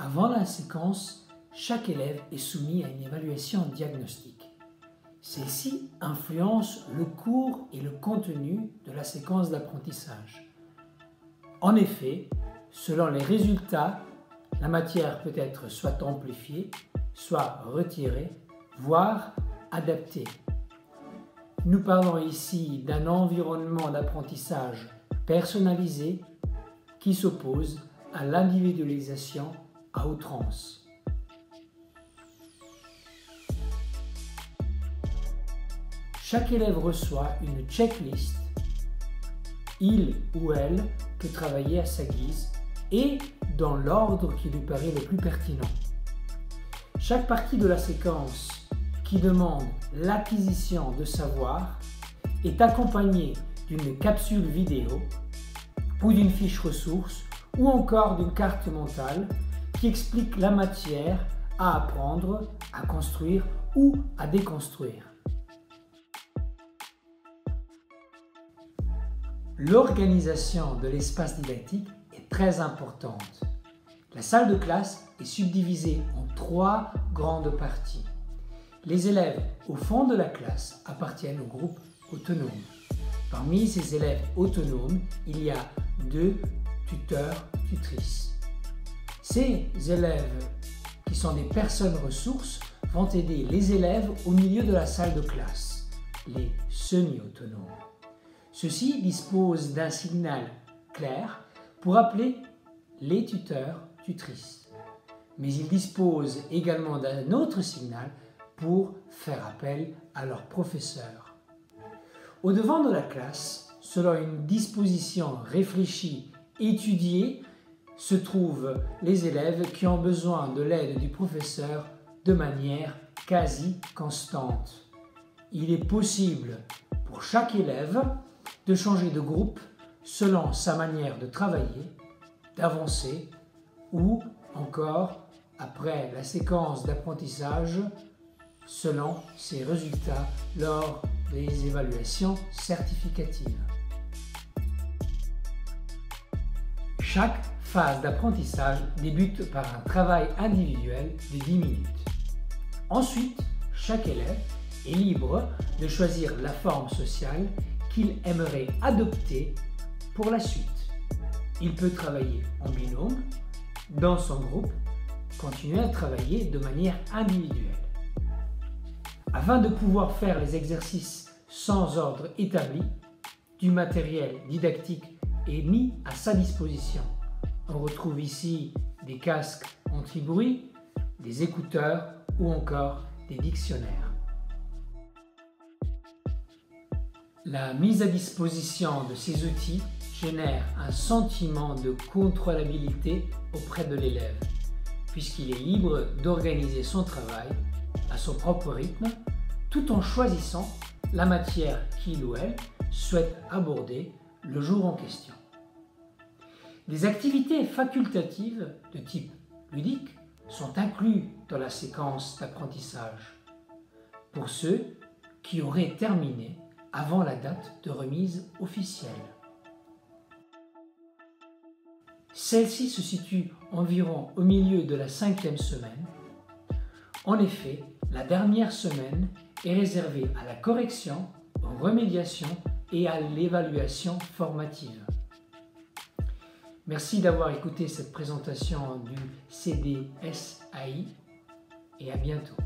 Avant la séquence, chaque élève est soumis à une évaluation diagnostique. Celle-ci influence le cours et le contenu de la séquence d'apprentissage. En effet, selon les résultats, la matière peut être soit amplifiée, soit retirée, voire adaptée. Nous parlons ici d'un environnement d'apprentissage personnalisé qui s'oppose à l'individualisation à outrance. Chaque élève reçoit une checklist. Il ou elle peut travailler à sa guise et dans l'ordre qui lui paraît le plus pertinent. Chaque partie de la séquence qui demande l'acquisition de savoir est accompagnée d'une capsule vidéo ou d'une fiche ressource ou encore d'une carte mentale qui explique la matière à apprendre, à construire ou à déconstruire. L'organisation de l'espace didactique est très importante. La salle de classe est subdivisée en 3 grandes parties. Les élèves au fond de la classe appartiennent au groupe autonome. Parmi ces élèves autonomes, il y a 2 tuteurs-tutrices. Ces élèves, qui sont des personnes ressources, vont aider les élèves au milieu de la salle de classe, les semi-autonomes. Ceux-ci disposent d'un signal clair pour appeler les tuteurs-tutrices. Mais ils disposent également d'un autre signal pour faire appel à leur professeur. Au devant de la classe, selon une disposition réfléchie, étudiée, se trouvent les élèves qui ont besoin de l'aide du professeur de manière quasi constante. Il est possible pour chaque élève de changer de groupe selon sa manière de travailler, d'avancer ou encore, après la séquence d'apprentissage, selon ses résultats lors des évaluations certificatives. Chaque phase d'apprentissage débute par un travail individuel de 10 minutes. Ensuite, chaque élève est libre de choisir la forme sociale qu'il aimerait adopter pour la suite. Il peut travailler en binôme, dans son groupe, continuer à travailler de manière individuelle. Afin de pouvoir faire les exercices sans ordre établi, du matériel didactique est mis à sa disposition. On retrouve ici des casques anti-bruit, des écouteurs ou encore des dictionnaires. La mise à disposition de ces outils génère un sentiment de contrôlabilité auprès de l'élève, puisqu'il est libre d'organiser son travail à son propre rythme, tout en choisissant la matière qu'il ou elle souhaite aborder le jour en question. Des activités facultatives de type ludique sont incluses dans la séquence d'apprentissage pour ceux qui auraient terminé avant la date de remise officielle. Celle-ci se situe environ au milieu de la 5e semaine. En effet, la dernière semaine est réservée à la correction, aux remédiations et à l'évaluation formative. Merci d'avoir écouté cette présentation du CDSAI et à bientôt.